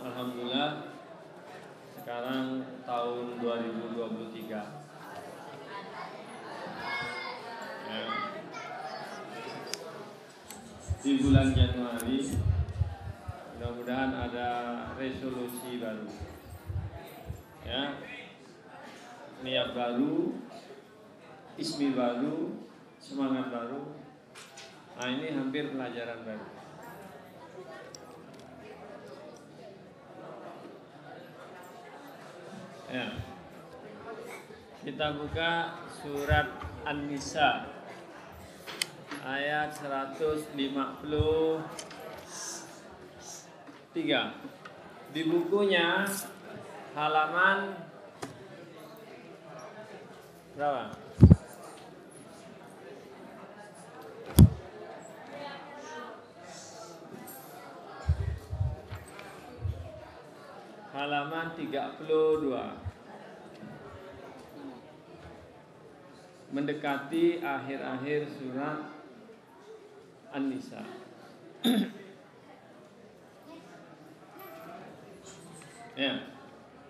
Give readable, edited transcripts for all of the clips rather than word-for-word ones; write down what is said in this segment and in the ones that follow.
Alhamdulillah sekarang tahun 2023 ya. Di bulan Januari mudah-mudahan ada resolusi baru ya, niat baru, ismi baru, semangat baru. Nah ini hampir pelajaran baru. Ya. Kita buka surat An-Nisa ayat 153. Di bukunya halaman berapa? Halaman 32. Mendekati akhir-akhir surat An-Nisa. Ya.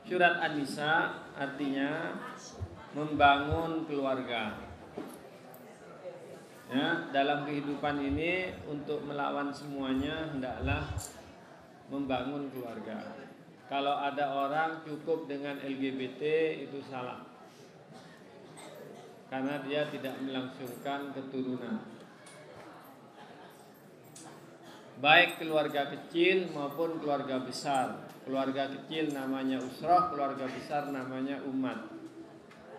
Surat An-Nisa artinya membangun keluarga. Ya, dalam kehidupan ini untuk melawan semuanya hendaklah membangun keluarga. Kalau ada orang cukup dengan LGBT itu salah, karena dia tidak melangsungkan keturunan. Baik keluarga kecil maupun keluarga besar. Keluarga kecil namanya usrah, keluarga besar namanya umat.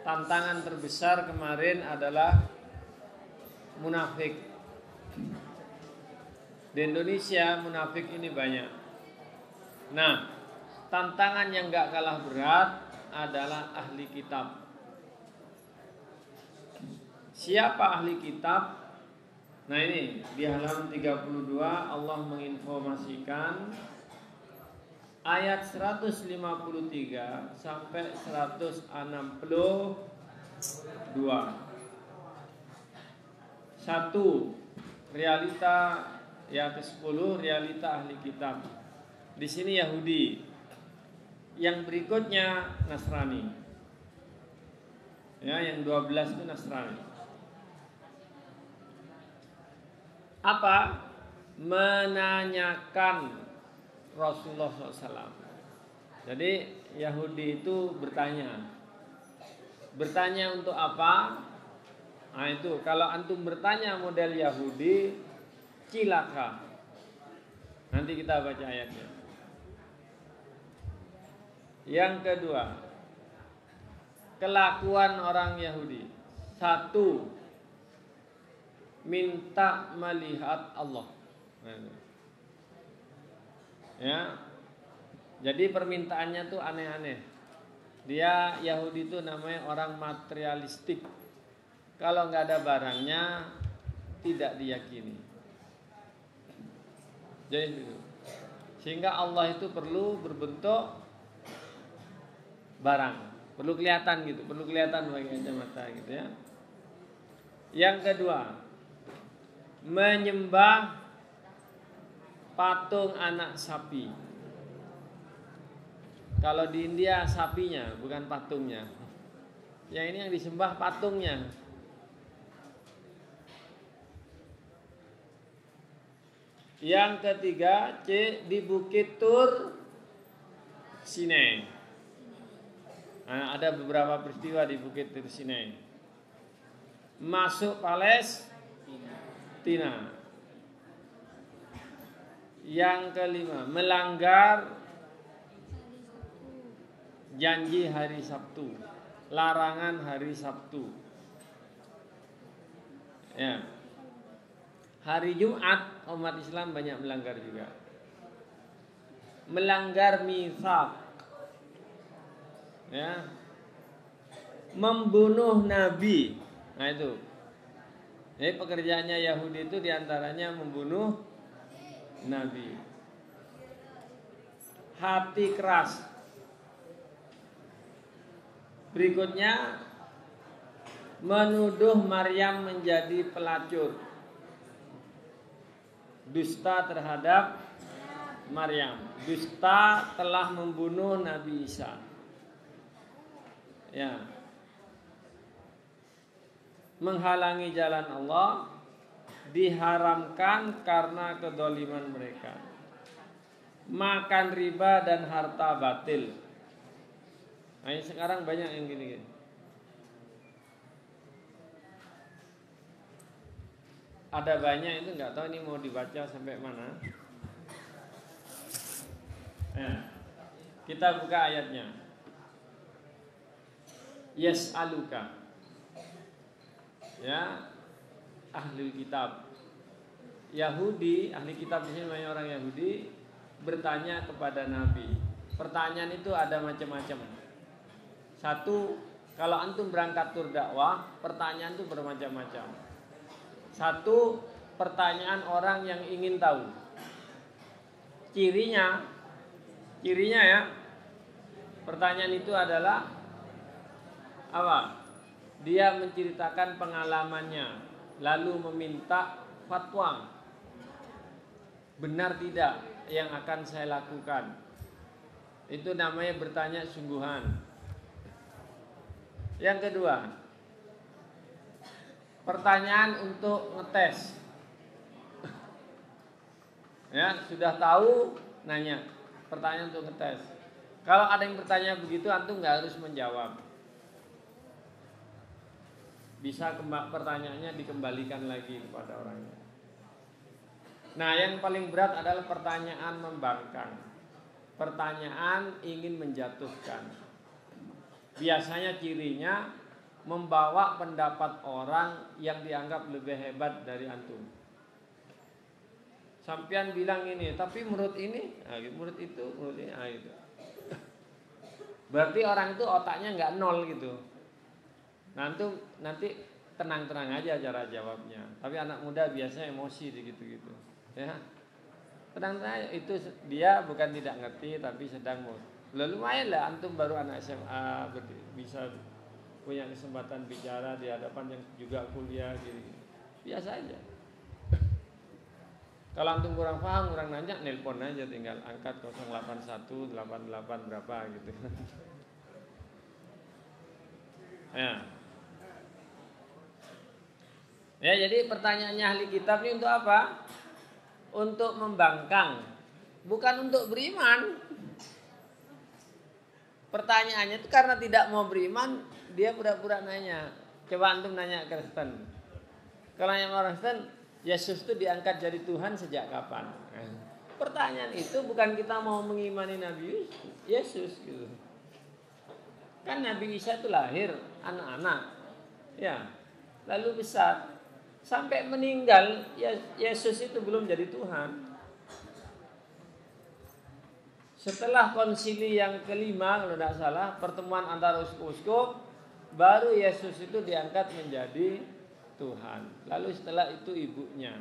Tantangan terbesar kemarin adalah munafik. Di Indonesia munafik ini banyak. Nah, tantangan yang gak kalah berat adalah ahli kitab. Siapa ahli kitab? Nah ini di halaman 32 Allah menginformasikan ayat 153 sampai 162. Satu, realita yang ke-10 realita ahli kitab. Di sini Yahudi. Yang berikutnya Nasrani. Ya, yang 12 itu Nasrani. Apa? Menanyakan Rasulullah SAW. Jadi Yahudi itu bertanya. Bertanya untuk apa? Nah itu, kalau antum bertanya model Yahudi, cilaka. Nanti kita baca ayatnya. Yang kedua, kelakuan orang Yahudi. Satu, minta melihat Allah. Ya. Jadi permintaannya tuh aneh-aneh. Dia Yahudi itu namanya orang materialistik. Kalau nggak ada barangnya tidak diyakini. Jadi itu. Sehingga Allah itu perlu berbentuk barang, perlu kelihatan gitu, perlu kelihatan pakai kacamata gitu ya. Yang kedua, menyembah patung anak sapi. Kalau di India sapinya, bukan patungnya. Yang ini yang disembah patungnya. Yang ketiga, di Bukit Tur Sinai. Nah, ada beberapa peristiwa di Bukit Tur Sinai. Masuk Palestina. Yang kelima, melanggar janji hari Sabtu, larangan hari Sabtu. Ya. Hari Jumat umat Islam banyak melanggar juga. Melanggar mitsaq. Ya. Membunuh nabi. Nah itu. Jadi pekerjaannya Yahudi itu diantaranya membunuh nabi. Hati keras. Berikutnya, menuduh Maryam menjadi pelacur. Dusta terhadap Maryam. dusta telah membunuh Nabi Isa. Ya. Menghalangi jalan Allah, diharamkan karena kedoliman mereka. Makan riba dan harta batil. Nah, sekarang banyak yang gini-gini. Ada banyak itu, nggak tahu ini mau dibaca sampai mana. Kita buka ayatnya. Yas'aluka, ya, ahli kitab Yahudi, ahli kitab ini namanya orang Yahudi, bertanya kepada Nabi. Pertanyaan itu ada macam-macam. Satu, kalau antum berangkat tur dakwah, pertanyaan itu bermacam-macam. Satu, pertanyaan orang yang ingin tahu. Cirinya ya, pertanyaan itu adalah apa? Dia menceritakan pengalamannya, lalu meminta fatwa. Benar tidak yang akan saya lakukan? Itu namanya bertanya sungguhan. Yang kedua, pertanyaan untuk ngetes. Ya, sudah tahu, nanya. Pertanyaan untuk ngetes. Kalau ada yang bertanya begitu, antum nggak harus menjawab. Bisa pertanyaannya dikembalikan lagi kepada orangnya. Nah, yang paling berat adalah pertanyaan membangkang. Pertanyaan ingin menjatuhkan. Biasanya cirinya membawa pendapat orang yang dianggap lebih hebat dari antum. Sampian bilang ini, tapi menurut ini, menurut itu, menurut ini, gitu. Berarti orang itu otaknya nggak nol gitu. Nanti tenang-tenang aja cara jawabnya. Tapi anak muda biasanya emosi gitu-gitu. Ya, tenang-tenang, itu dia bukan tidak ngerti tapi sedang mau. Lumayan lah, antum baru anak SMA bisa punya kesempatan bicara di hadapan yang juga kuliah gitu. Biasa aja. Kalau antum kurang paham, kurang nanya, nelpon aja, tinggal angkat 081 88 berapa gitu. Ya, jadi pertanyaannya ahli kitab ini untuk apa? Untuk membangkang, bukan untuk beriman. Pertanyaannya itu karena tidak mau beriman, dia pura-pura nanya. Coba antum nanya Kristen. Kalau yang orang Kristen, Yesus itu diangkat jadi Tuhan sejak kapan? Pertanyaan itu bukan kita mau mengimani Nabi Yesus gitu. Kan Nabi Isa itu lahir anak-anak, ya, lalu besar, sampai meninggal, Yesus itu belum jadi Tuhan. Setelah konsili yang kelima kalau tidak salah, pertemuan antara uskup-uskup, baru Yesus itu diangkat menjadi Tuhan. Lalu setelah itu ibunya.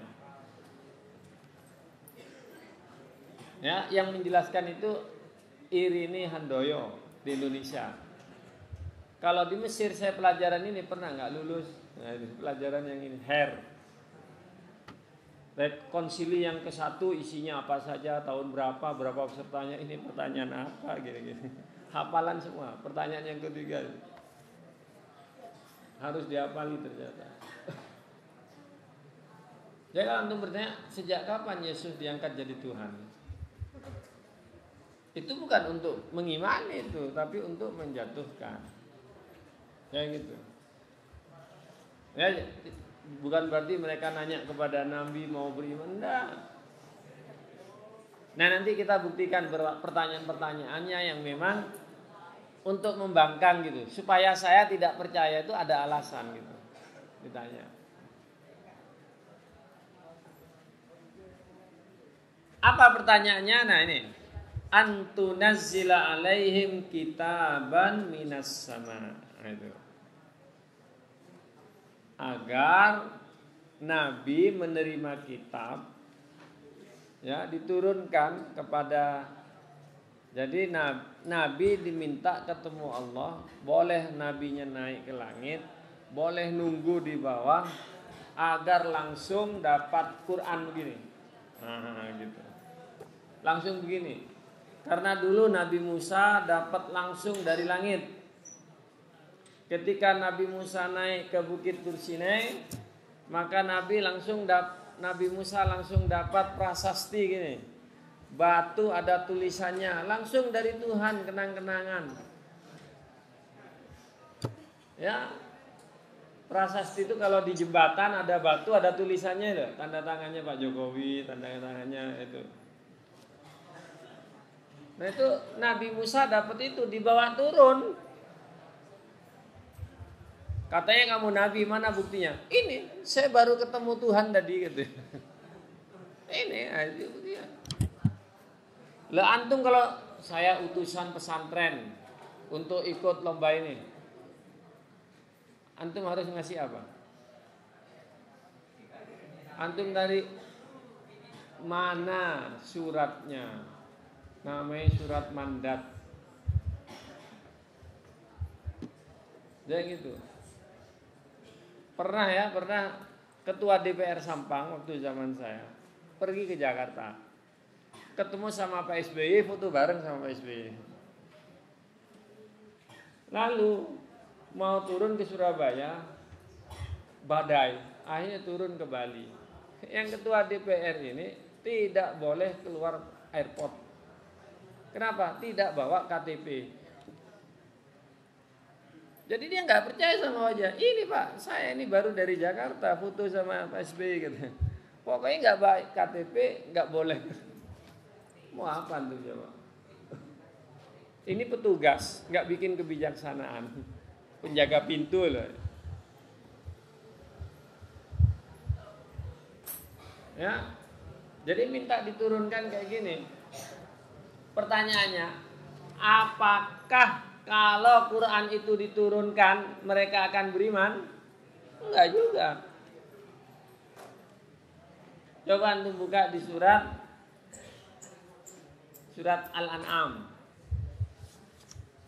Ya, yang menjelaskan itu Irini Handoyo di Indonesia. Kalau di Mesir saya pelajaran ini pernah nggak lulus? Nah, ini pelajaran yang ini konsili yang ke-1 isinya apa saja, tahun berapa pesertanya, ini pertanyaan apa, gini-gini. Hafalan semua. Pertanyaan yang ketiga harus dihafali ternyata. Jadi kalau antum bertanya, sejak kapan Yesus diangkat jadi Tuhan? Itu bukan untuk mengimani itu, tapi untuk menjatuhkan. Kayak gitu. Ya, bukan berarti mereka nanya kepada Nabi mau beriman, enggak. Nah, nanti kita buktikan pertanyaan-pertanyaannya yang memang untuk membangkang gitu, supaya saya tidak percaya itu ada alasan gitu. Ditanya. Apa pertanyaannya? Nah, ini. Antunazzila alaihim kitaban minas sama. Nah, itu. Agar Nabi menerima kitab, ya, diturunkan kepada. Jadi Nabi diminta ketemu Allah, boleh nabinya naik ke langit, boleh nunggu di bawah, agar langsung dapat Quran begini. Nah, gitu. Langsung begini. Karena dulu Nabi Musa dapat langsung dari langit. Ketika Nabi Musa naik ke Bukit Tur Sinai, maka Nabi Musa langsung dapat prasasti gini. Batu ada tulisannya langsung dari Tuhan, kenang-kenangan. Ya. Prasasti itu kalau di jembatan ada batu, ada tulisannya itu, tanda tangannya Pak Jokowi, tanda tangannya itu. Nah itu Nabi Musa dapat itu, dibawa turun. Katanya kamu Nabi, mana buktinya? Ini, saya baru ketemu Tuhan tadi gitu. Ini aja buktinya. Lah antum kalau saya utusan pesantren untuk ikut lomba ini, antum harus ngasih apa? Antum dari mana suratnya? Namanya surat mandat. Jadi gitu. Pernah ketua DPR Sampang waktu zaman saya pergi ke Jakarta. Ketemu sama Pak SBY, foto bareng sama Pak SBY. Lalu mau turun ke Surabaya, badai, akhirnya turun ke Bali. Yang ketua DPR ini tidak boleh keluar airport. Kenapa? Tidak bawa KTP. Jadi dia nggak percaya sama wajah. Ini Pak, saya ini baru dari Jakarta, foto sama Pak SBY gitu. Pokoknya nggak bawa KTP, nggak boleh. Mau apa tuh coba? Ini petugas, nggak bikin kebijaksanaan. Penjaga pintu loh. Ya, jadi minta diturunkan kayak gini. Pertanyaannya, apakah kalau Quran itu diturunkan mereka akan beriman? Enggak juga. Coba antum buka di surat Al-An'am.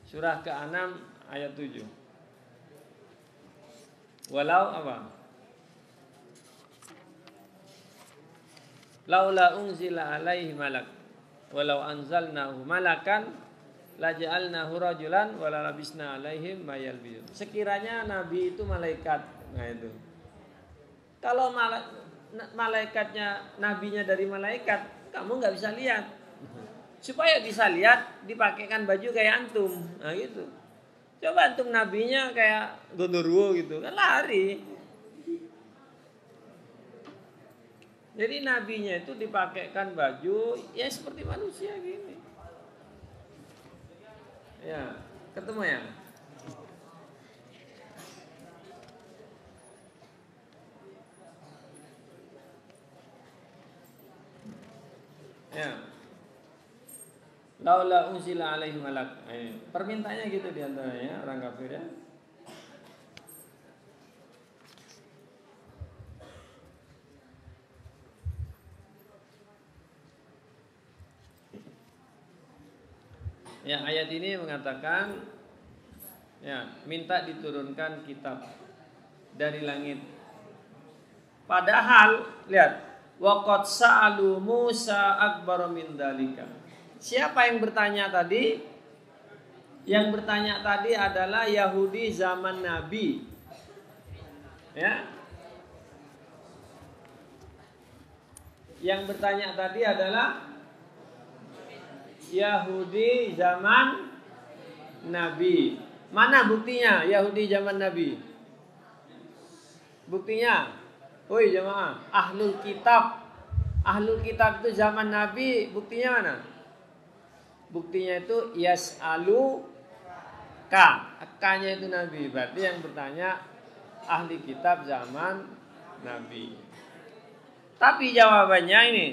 Surah ke-6 ayat 7. Walau apa? Laula unzila alaihi malak. Walau anzalnahu malakan laja'alnahu rajulan wala labisna alaihim mayalbiyun. Sekiranya nabi itu malaikat. Nah itu. Kalau malaikatnya nabinya dari malaikat, kamu enggak bisa lihat. Supaya bisa lihat, dipakaikan baju kayak antum. Nah gitu. Coba antum nabinya kayak gondorwo gitu, kan lari. Jadi nabinya itu dipakaikan baju ya seperti manusia gini. Ya, ketemu ya? Ya. Laula unzila alaihi malak. Permintaannya gitu di antaranya orang kafir ya. Ya, ayat ini mengatakan ya, minta diturunkan kitab dari langit. Padahal lihat, waqad sa'alu Musa akbar min dalika. Siapa yang bertanya tadi? Yang bertanya tadi adalah Yahudi zaman Nabi. Ya. Yang bertanya tadi adalah Yahudi zaman Nabi. Mana buktinya Yahudi zaman Nabi? Buktinya, woi jemaah, ahlul kitab. Ahlul kitab itu zaman Nabi, buktinya mana? Buktinya itu yas'alu ka. Akanya itu Nabi. Berarti yang bertanya ahli kitab zaman Nabi. Tapi jawabannya ini,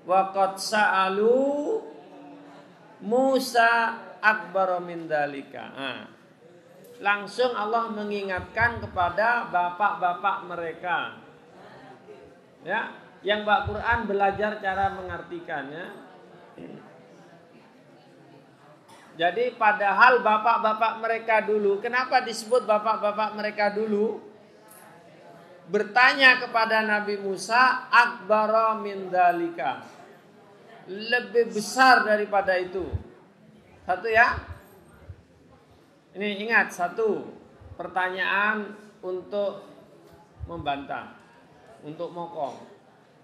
waqad sa'alu Musa akbar min dalika. Langsung Allah mengingatkan kepada bapak-bapak mereka. Ya, yang baca Quran belajar cara mengartikannya. Jadi padahal bapak-bapak mereka dulu, kenapa disebut bapak-bapak mereka dulu? Bertanya kepada Nabi Musa akbar min dalika. lebih besar daripada itu. Satu ya. Ini ingat, satu pertanyaan untuk membantah, untuk mokong.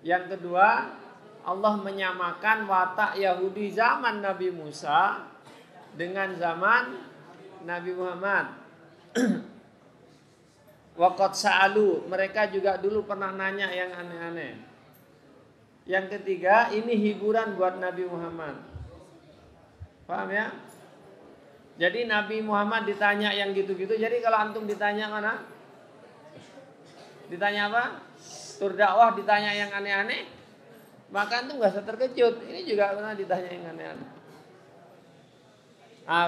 Yang kedua, Allah menyamakan watak Yahudi zaman Nabi Musa dengan zaman Nabi Muhammad. Waqad sa'alu, mereka juga dulu pernah nanya yang aneh-aneh. Yang ketiga, ini hiburan buat Nabi Muhammad. Paham ya? Jadi Nabi Muhammad ditanya yang gitu-gitu. Jadi kalau antum ditanya mana? Ditanya apa? Tur dakwah ditanya yang aneh-aneh, maka antum gak usah terkejut. Ini juga pernah ditanya yang aneh-aneh.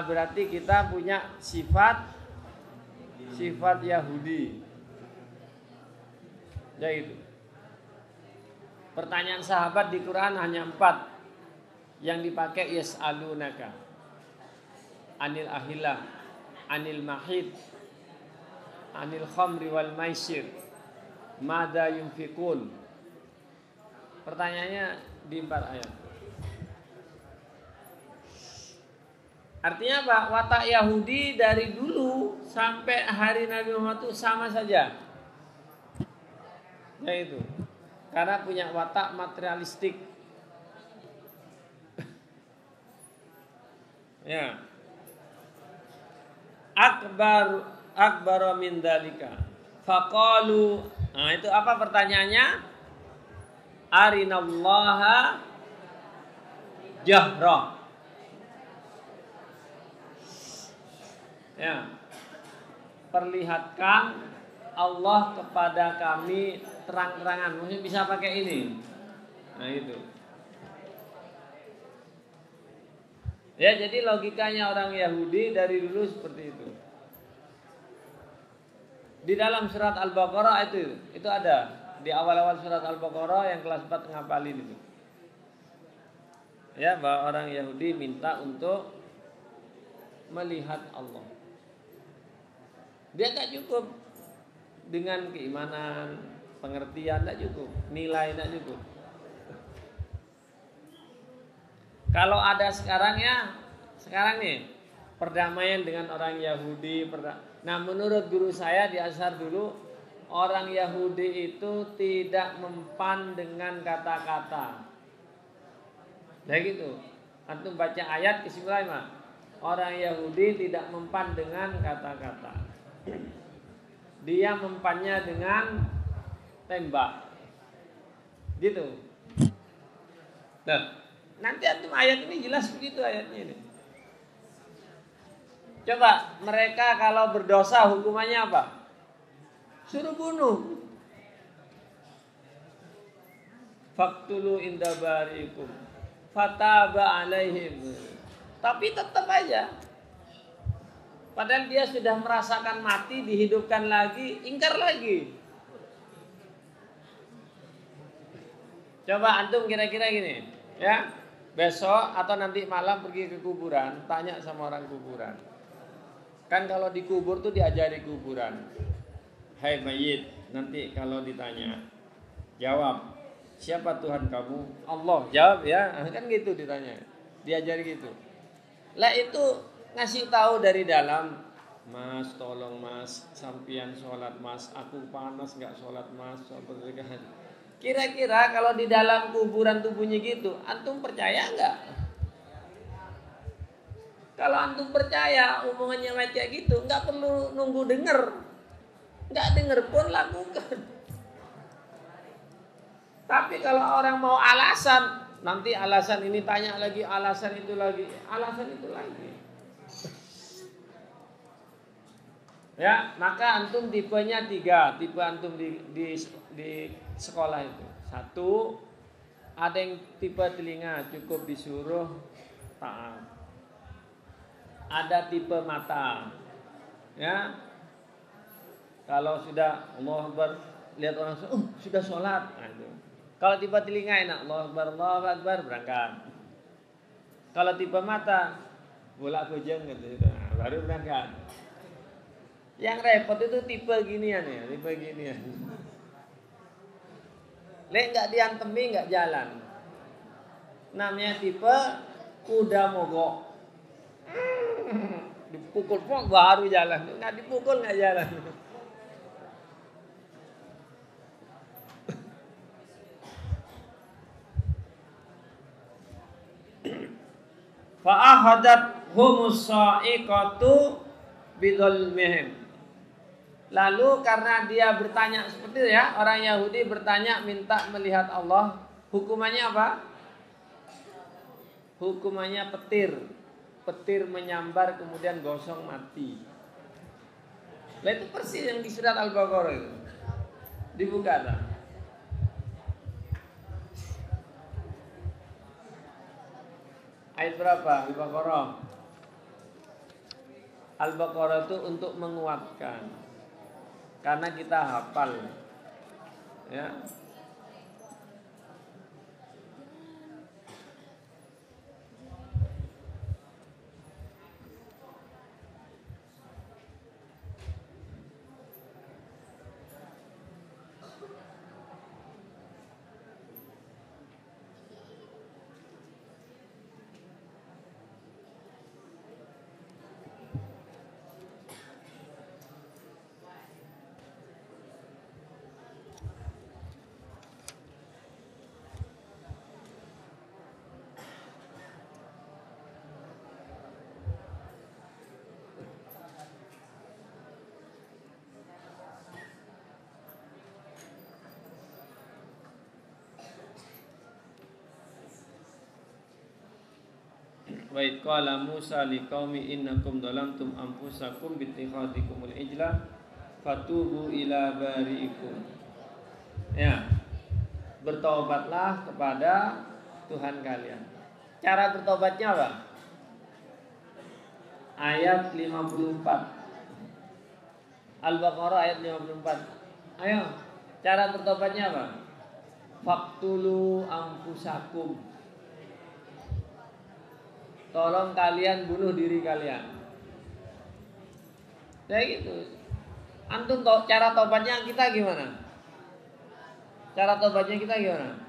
Berarti kita punya sifat Yahudi. Ya itu. Pertanyaan sahabat di Quran hanya 4 yang dipakai yas'alunaka. Anil ahillah, anil mahid, anil khamri wal maisir, mada yunfikun. Pertanyaannya di 4 ayat. Artinya apa? Watak Yahudi dari dulu sampai hari Nabi Muhammad itu sama saja. Yaitu karena punya watak materialistik. Ya. Akbar min dalika. Faqalu. Nah, itu apa pertanyaannya? Arinallaha jahra. Ya. Perlihatkan Allah kepada kami terang-terangan. Mungkin bisa pakai ini. Nah, itu. Ya, jadi logikanya orang Yahudi dari dulu seperti itu. Di dalam surat Al-Baqarah itu ada. Di awal-awal surat Al-Baqarah yang kelas 4 ngapalin itu. Ya, bahwa orang Yahudi minta untuk melihat Allah. Dia tak cukup dengan keimanan, pengertian, tak cukup. Nilai tak cukup. Kalau ada sekarang nih perdamaian dengan orang Yahudi. Nah, menurut guru saya di Azhar dulu, orang Yahudi itu tidak mempan dengan kata-kata. Nah gitu. Antum baca ayat kesimpulan mah. Orang Yahudi tidak mempan dengan kata-kata. Dia mempannya dengan tembak. Gitu. Nah. Nanti antum ayat ini jelas begitu ayatnya ini. Coba mereka kalau berdosa hukumannya apa? Suruh bunuh. Faktulu inda barikum fataba alaihim. Tapi tetap aja. Padahal dia sudah merasakan mati, dihidupkan lagi, ingkar lagi. Coba antum kira-kira gini, ya. Besok atau nanti malam pergi ke kuburan, tanya sama orang kuburan. Kan kalau dikubur tuh diajari kuburan. Hai mayit, nanti kalau ditanya, jawab, siapa Tuhan kamu? Allah. Jawab ya, kan gitu ditanya. Diajari gitu. Lah itu ngasih tahu dari dalam, Mas tolong mas, sampian sholat mas, aku panas gak sholat mas, Kira-kira kalau di dalam kuburan tuh bunyi gitu, antum percaya nggak? Kalau antum percaya omongannya kayak gitu, nggak perlu nunggu denger, nggak denger pun lakukan. Tapi kalau orang mau alasan, nanti alasan ini tanya lagi, alasan itu lagi. Ya, maka antum tipenya 3, tipe antum di sekolah itu. 1, ada yang tipe telinga cukup disuruh taat. Ada tipe mata. Ya. Kalau sudah Allah Akbar, lihat orang sudah sholat. Nah, itu. Kalau tipe telinga enak, Allahu Akbar berangkat. Kalau tipe mata, bolak bojeng gitu, baru berangkat. Yang repot itu tipe ginian ya, tipe ginian. Lek nggak diantemi nggak jalan. namanya tipe kuda mogok. Dipukul baru jalan, nggak dipukul nggak jalan. Fa'ahadat humus sa'iqatu bidzulmihim. Lalu karena dia bertanya seperti itu ya, orang Yahudi bertanya minta melihat Allah, hukumannya apa? Hukumannya petir. Petir menyambar kemudian gosong mati. Nah itu persis yang di surat Al-Baqarah itu. Dibuka tak? Ayat berapa Al-Baqarah? Al-Baqarah itu untuk menguatkan. Karena kita hafal. Ya. Wa id qala Musa liqaumi innakum dhalamtum anfusakum bittikhadikumul ijla fatubu ila bari'ikum. Ya. Bertobatlah kepada Tuhan kalian. Cara bertobatnya apa? Ayat 54. Al-Baqarah ayat 54. Ayo, cara bertobatnya apa? Faqtulu anfusakum. Tolong kalian bunuh diri kalian. Kayak gitu. Antum cara tobatnya kita gimana? Cara tobatnya kita gimana?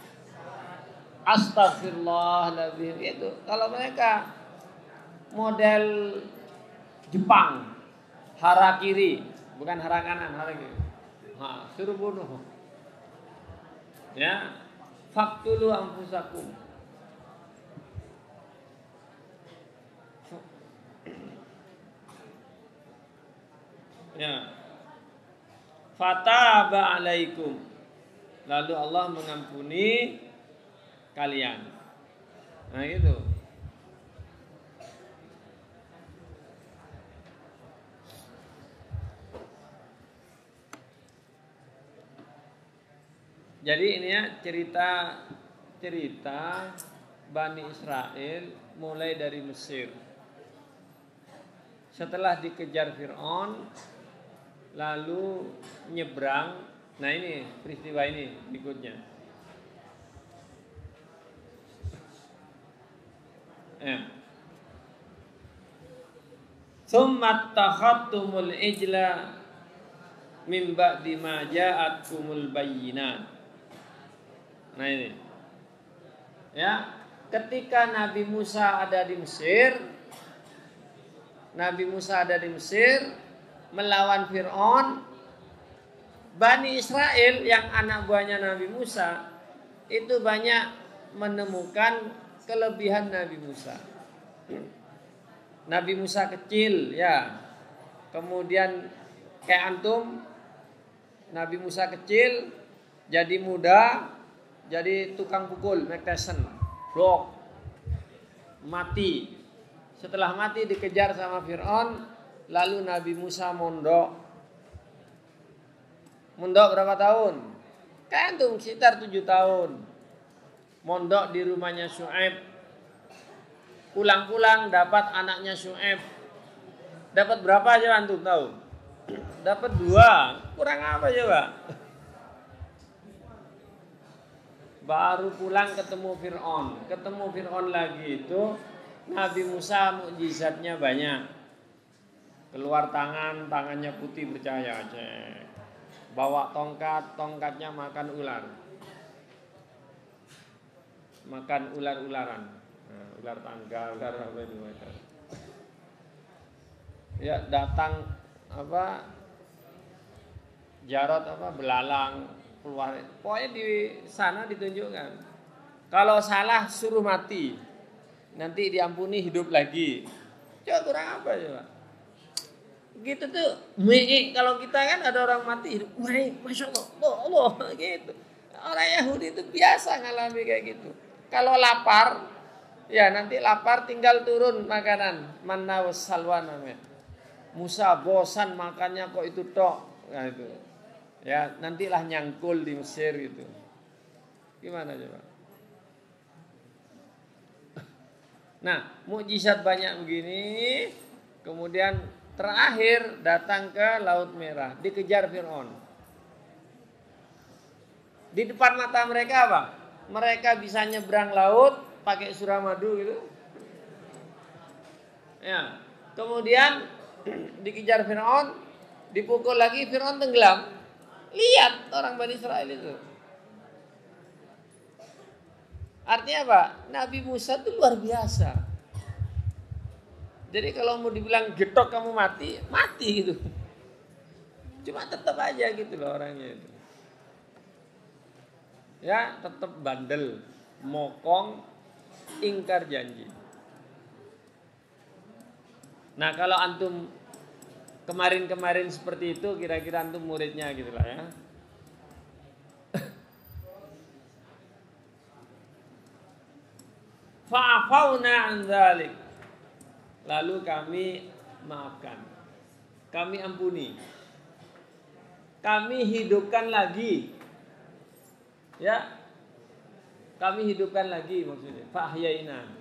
Astagfirullahaladzim. Itu kalau mereka model Jepang, harakiri, bukan hara kanan, harakiri. Suruh bunuh. Ya, faqtulu anfusakum. Ya. Fataba alaikum. Lalu Allah mengampuni kalian. Nah itu. Jadi ini ya cerita Bani Israel mulai dari Mesir. Setelah dikejar Fir'aun, lalu nyebrang. Nah ini peristiwa ini berikutnya. Tsumma takhattumul ijla min ba'di ma ja'atkumul bayyinat. Nah ini. Ya, ketika Nabi Musa ada di Mesir, melawan Fir'aun, Bani Israel yang anak buahnya Nabi Musa itu banyak menemukan kelebihan Nabi Musa. Nabi Musa kecil ya. Kemudian kayak antum, Nabi Musa kecil jadi muda, jadi tukang pukul, Mike Tyson, blok, mati. Setelah mati dikejar sama Fir'aun, lalu Nabi Musa mondok. Mondok berapa tahun? Kayak antum sekitar 7 tahun. Mondok di rumahnya Syu'aib. Pulang-pulang dapat anaknya Syu'aib. Dapat berapa aja antum tahu? Dapat 2. Kurang apa coba? Baru pulang ketemu Fir'aun. Ketemu Fir'aun lagi itu Nabi Musa mukjizatnya banyak. Keluar tangannya putih bercahaya. Bawa tongkat, tongkatnya makan ular. makan ular-ularan. Nah, ular tangga, ular apa itu macam. Ya datang apa Jarot apa belalang keluar. Pokoknya di sana ditunjukkan. Kalau salah suruh mati. Nanti diampuni hidup lagi. Coba kurang apa coba? Gitu tuh. Kalau kita kan ada orang mati hidup. Masya Allah, gitu. Orang Yahudi itu biasa ngalami kayak gitu. Kalau lapar, ya nanti lapar tinggal turun makanan. Manna wassalwa namanya. Musa bosan makannya kok itu tok. Nah itu. Ya, nantilah nyangkul di Mesir gitu. Gimana coba? Nah, mukjizat banyak begini. Kemudian terakhir datang ke Laut Merah, dikejar Fir'aun. Di depan mata mereka apa? Mereka bisa nyebrang laut pakai suramadu gitu. Ya, kemudian dikejar Fir'aun, dipukul lagi, Fir'aun tenggelam. Lihat orang Bani Israel itu. Artinya apa? Nabi Musa itu luar biasa. Jadi kalau mau dibilang getok kamu mati, mati gitu. Cuma tetap aja gitu loh orangnya itu. Ya, tetap bandel, mokong, ingkar janji. Nah, kalau antum kemarin-kemarin seperti itu, kira-kira antum muridnya gitulah ya. Fa'afauna an dzalik. Lalu kami maafkan. Kami ampuni. Kami hidupkan lagi. Ya. Kami hidupkan lagi maksudnya. Fa'ahyaina.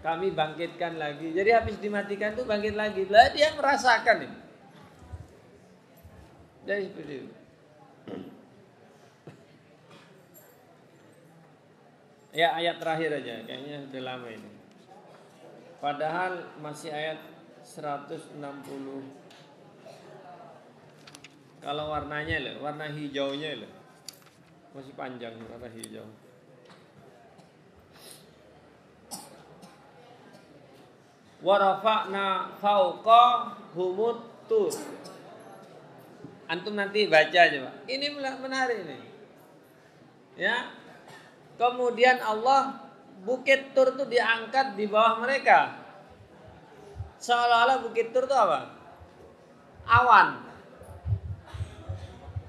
Kami bangkitkan lagi. Jadi habis dimatikan tuh bangkit lagi. Lah dia merasakan ini. Jadi seperti itu. Ya ayat terakhir aja. Kayaknya sudah lama ini. Padahal masih ayat 160. Kalau warnanya loh, warna hijaunya loh. Masih panjang warna hijau. Wa rafa'na fauqa humut tur. Antum nanti baca coba. Ini menarik ini. Ya. Kemudian Allah Bukit Tur itu diangkat di bawah mereka. Seolah-olah Bukit Tur itu apa? Awan.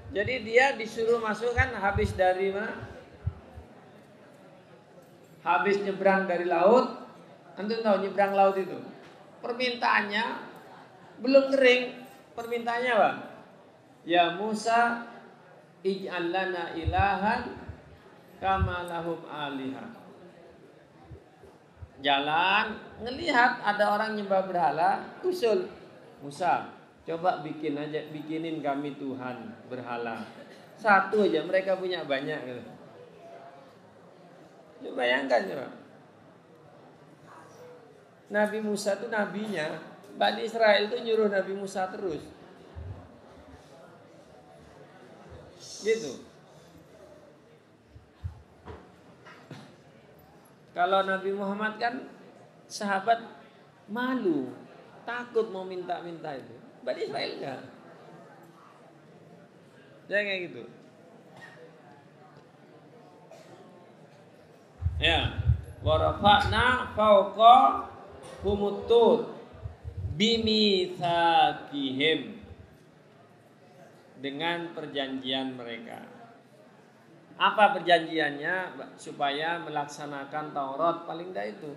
Jadi dia disuruh masuk kan habis dari mana? Habis nyebrang dari laut. Antum tahu nyebrang laut itu. Permintaannya belum kering. Permintaannya apa? Ya Musa ij'al lana ilahan kama lahum alihah. Jalan ngelihat ada orang nyembah berhala, usul Musa, coba bikinin kami Tuhan berhala. Satu aja, mereka punya banyak gitu. Coba bayangkan coba. Nabi Musa itu nabinya, Bani Israel itu nyuruh Nabi Musa terus. Gitu. Kalau Nabi Muhammad kan sahabat malu, takut mau minta-minta itu. Bani Israel enggak. Jangan kayak gitu. Ya, wa rafa'na fawqa humut-tur bimitsaqihim, dengan perjanjian mereka. Apa perjanjiannya? Supaya melaksanakan Taurat, paling tidak itu.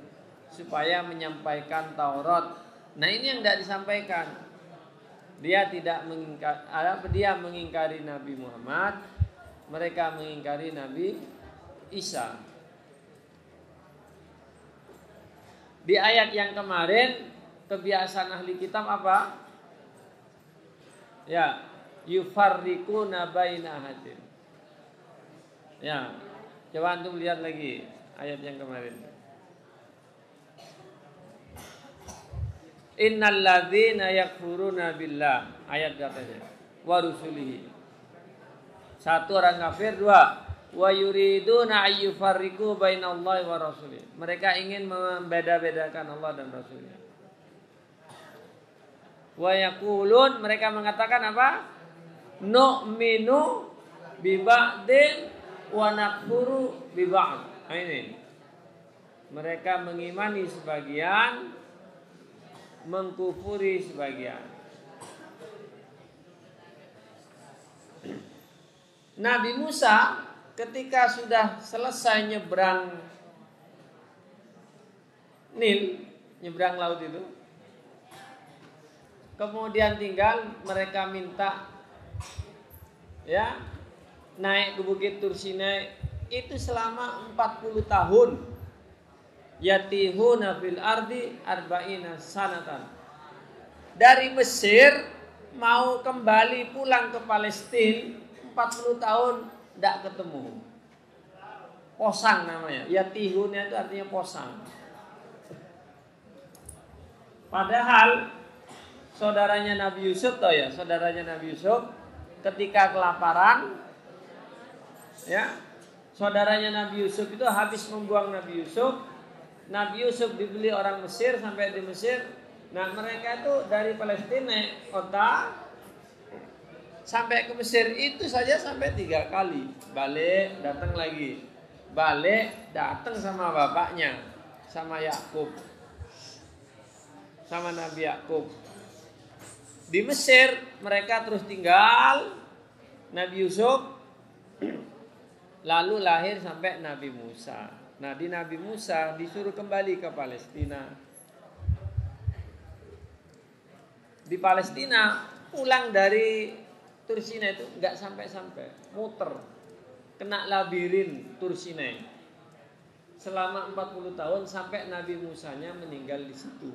Supaya menyampaikan Taurat. Nah ini yang tidak disampaikan. Dia mengingkari Nabi Muhammad. Mereka mengingkari Nabi Isa. Di ayat yang kemarin, kebiasaan ahli kitab apa? Ya, yufarriquna baina ahadin. Ya, coba antum lihat lagi ayat yang kemarin. Innal ladzina yakfuruna billah, ayat katanya wa rusulihi. Satu orang kafir, dua wa yuriduna ayyufarriqu bainallahi wa rasulih. Mereka ingin membeda-bedakan Allah dan Rasulnya. Wa yaqulun, mereka mengatakan apa? Nu'minu bi ba'din wa nakfuru bi ba'd. Nah, ini. Mereka mengimani sebagian, mengkufuri sebagian. Nabi Musa ketika sudah selesai nyebrang Nil, nyebrang laut itu, kemudian tinggal mereka minta ya naik ke Bukit Tur Sinai itu selama 40 tahun. Yatihuna fil ardi arba'ina sanatan. Dari Mesir mau kembali pulang ke Palestina 40 tahun tidak ketemu. Posang namanya. Yatihuna itu artinya posang. Padahal saudaranya Nabi Yusuf saudaranya Nabi Yusuf ketika kelaparan, ya, saudaranya Nabi Yusuf itu habis membuang Nabi Yusuf. Nabi Yusuf dibeli orang Mesir sampai di Mesir. Nah, mereka itu dari Palestina naik kota sampai ke Mesir itu saja sampai 3 kali. Balik, datang lagi. Balik, datang sama bapaknya, sama Yakub, sama Nabi Yakub. Di Mesir mereka terus tinggal Nabi Yusuf, lalu lahir sampai Nabi Musa. Nah, di Nabi Musa disuruh kembali ke Palestina. Di Palestina pulang dari Tur Sinai itu nggak sampai-sampai, muter, kena labirin Tur Sinai selama 40 tahun sampai Nabi Musanya meninggal di situ.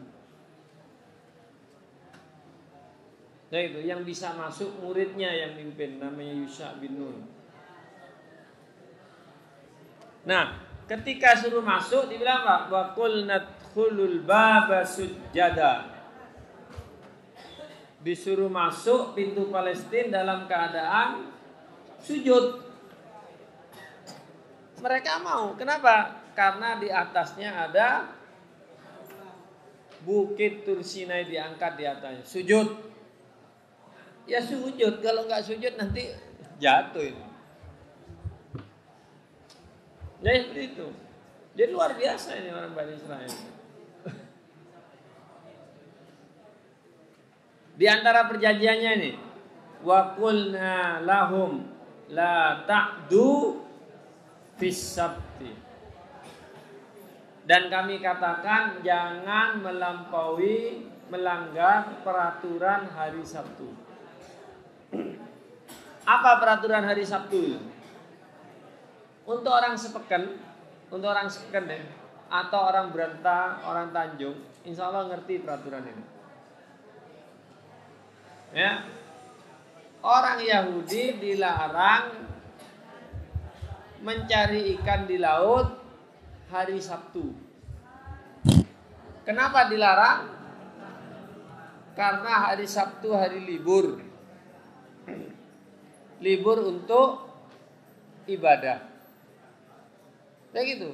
Nah, itu yang bisa masuk muridnya yang mimpin namanya Yusha bin Nun. Nah, ketika suruh masuk dibilang apa? Wa qul nadkhulul baba sujjada. Disuruh masuk pintu Palestina dalam keadaan sujud. Mereka mau. Kenapa? Karena di atasnya ada Bukit Tur Sinai diangkat di atasnya. Sujud. Ya sujud. Kalau nggak sujud nanti jatuh ini. Ya seperti itu. Jadi luar biasa ini orang Bani Israel. Di antara perjanjiannya ini, wa qulna lahum la ta'du fis sabti. Dan kami katakan jangan melanggar peraturan hari Sabtu. Apa peraturan hari Sabtu? Untuk orang sepeken ya, atau orang berantah, orang Tanjung, insya Allah ngerti peraturan ini. Ya, orang Yahudi dilarang mencari ikan di laut hari Sabtu. Kenapa dilarang? Karena hari Sabtu hari libur. Libur untuk ibadah. Kayak gitu.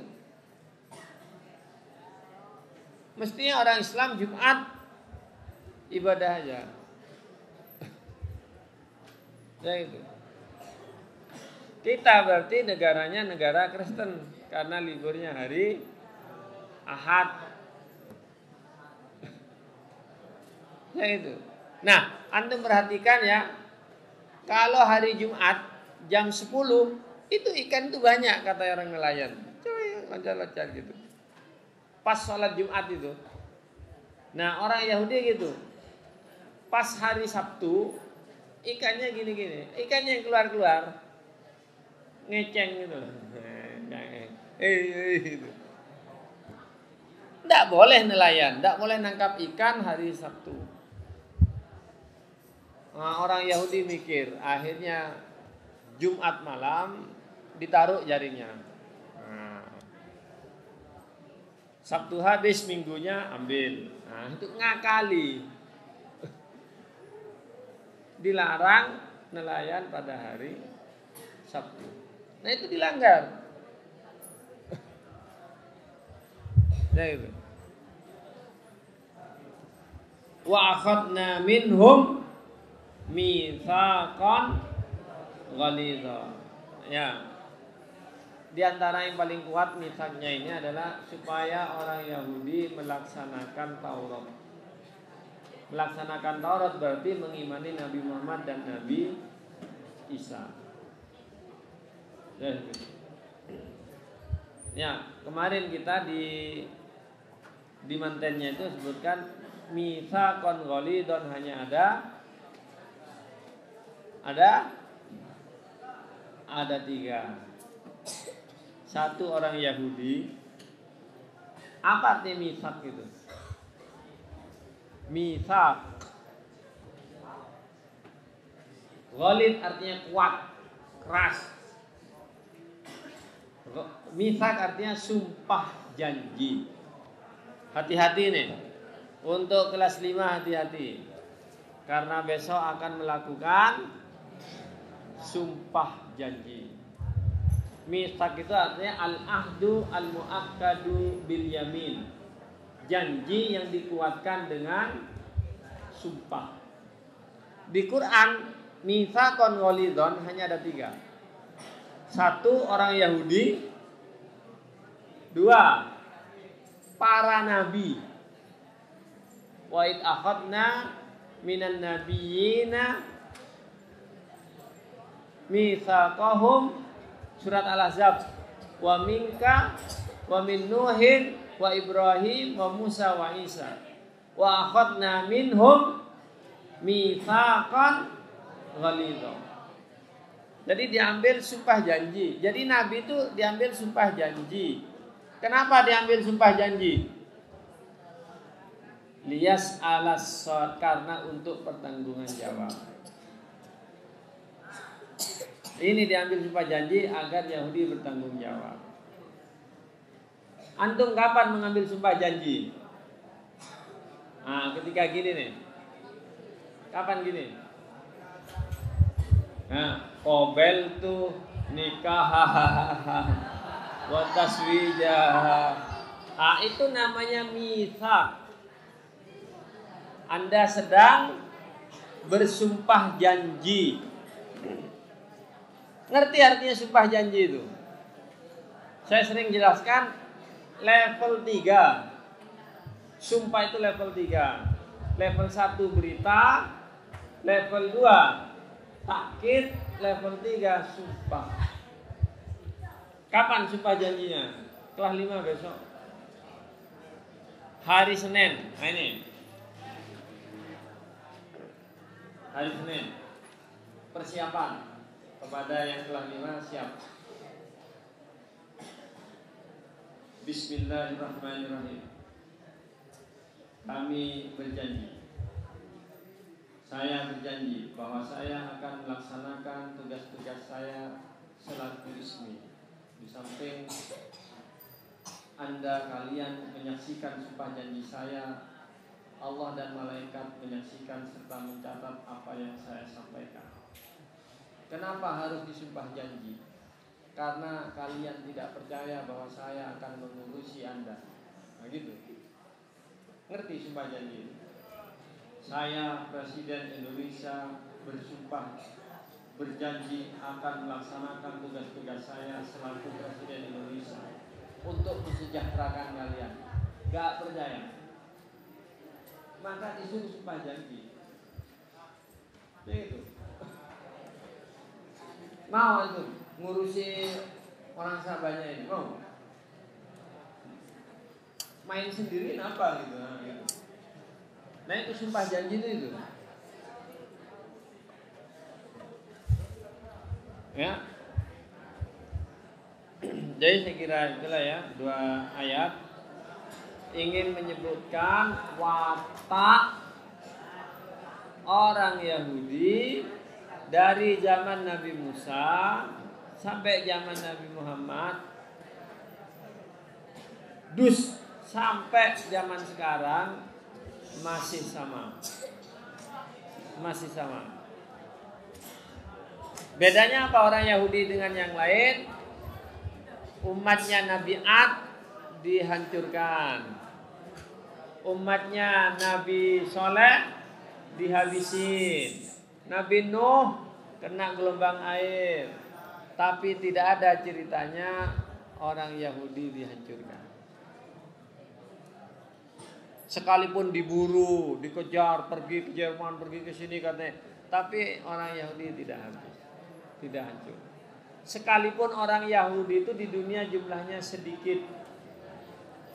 Mestinya orang Islam Jumat ibadah aja. Ya itu. Kita berarti negaranya negara Kristen karena liburnya hari Ahad. Ya itu. Nah, antum perhatikan ya. Kalau hari Jumat jam 10 itu ikan itu banyak kata orang nelayan. Coy, lancar-lancar gitu. Pas sholat Jumat itu. Nah, orang Yahudi gitu. Pas hari Sabtu ikannya gini-gini, ikannya yang keluar-keluar ngeceng gitu. Gitu. Nggak boleh nelayan, nggak boleh nangkap ikan hari Sabtu. Nah, orang Yahudi mikir, akhirnya Jumat malam ditaruh jaringnya. Nah, Sabtu habis, minggunya ambil. Nah, itu ngakali. Dilarang nelayan pada hari Sabtu. Nah itu dilanggar. Nah itu. Wa akhadna minhum mitsaqan ghalidha. Ya. Di antara yang paling kuat mitsaknya ini adalah supaya orang Yahudi melaksanakan Taurat. Melaksanakan Taurat berarti mengimani Nabi Muhammad dan Nabi Isa. Ya, kemarin kita di mantennya itu sebutkan mitsaqan ghalidhan, hanya ada 3. Satu orang Yahudi. Apa artinya mitsak itu? Mitsak. Ghalid artinya kuat, keras. Mitsak artinya sumpah janji. Hati-hati nih. Untuk kelas 5 hati-hati. Karena besok akan melakukan sumpah janji. Mitsak itu artinya al-ahdu al-mu'akkadu bil yamin. Janji yang dikuatkan dengan sumpah. Di Quran mitsaqan ghalidhan hanya ada 3. 1 orang Yahudi, 2 para nabi. Wa id akhadna minan nabiyyina mitsaqahum, surat Al-Ahzab, wa minka wa min Nuhin wa Ibrahim wa Musa wa Isa wa akhadna minhum mitsaqan ghalidha. Jadi diambil sumpah janji. Jadi Nabi itu diambil sumpah janji. Kenapa diambil sumpah janji? Liyas alas, karena untuk pertanggungan jawab. Ini diambil sumpah janji agar Yahudi bertanggung jawab. Antum kapan mengambil sumpah janji? Nah, ketika gini nih. Kapan gini? Nah, qobel tuh nikah wa taswijah. Ah, itu namanya mitsak. Anda sedang bersumpah janji. Ngerti artinya sumpah janji itu? Saya sering jelaskan level 3. Sumpah itu level 3. Level 1 berita, level 2 takkid, level 3 sumpah. Kapan sumpah janjinya? Kelas 5 besok. Hari Senin. Nah ini. Hari Senin. Persiapan. Kepada yang kelas 5 siap. Bismillahirrahmanirrahim. Kami berjanji. Saya berjanji bahwa saya akan melaksanakan tugas-tugas saya selaku ismi. Di samping Anda kalian menyaksikan sumpah janji saya, Allah dan malaikat menyaksikan serta mencatat apa yang saya sampaikan. Kenapa harus disumpah janji? Karena kalian tidak percaya bahwa saya akan mengurusi Anda. Nah gitu. Ngerti sumpah janji? Saya Presiden Indonesia bersumpah, berjanji akan melaksanakan tugas-tugas saya selaku Presiden Indonesia untuk mensejahterakan kalian. Gak percaya? Maka disuruh sumpah janji. Begitu. Mau itu ngurusi orang sahabatnya ini, mau main sendiri apa gitu, nah itu sumpah janji itu ya. Jadi saya kira itulah ya, 2 ayat ingin menyebutkan watak orang Yahudi dari zaman Nabi Musa sampai zaman Nabi Muhammad, sampai zaman sekarang masih sama. Bedanya apa orang Yahudi dengan yang lain? Umatnya Nabi Ad dihancurkan. Umatnya Nabi Soleh dihabisin. Nabi Nuh kena gelombang air. Tapi tidak ada ceritanya orang Yahudi dihancurkan. Sekalipun diburu, dikejar, pergi ke Jerman, pergi ke sini katanya. Tapi orang Yahudi tidak habis. Tidak hancur. Sekalipun orang Yahudi itu di dunia jumlahnya sedikit.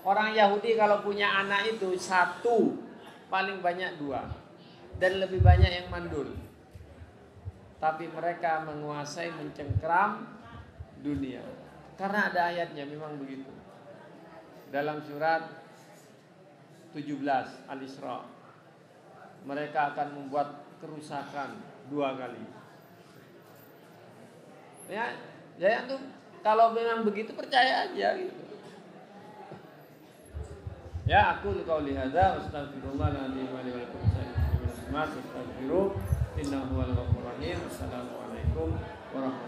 Orang Yahudi kalau punya anak itu 1, paling banyak 2. Dan lebih banyak yang mandul. Tapi mereka menguasai, mencengkram dunia. Karena ada ayatnya memang begitu. Dalam surat 17 Al-Isra. Mereka akan membuat kerusakan 2 kali. Ya, jadi antum kalau memang begitu percaya aja gitu. Ya, aku qauli hadza astaghfirullahaladzim wa lakum astaghfiru innahu huwal ghafurur rahim. Assalamualaikum warahmatullahi wabarakatuh.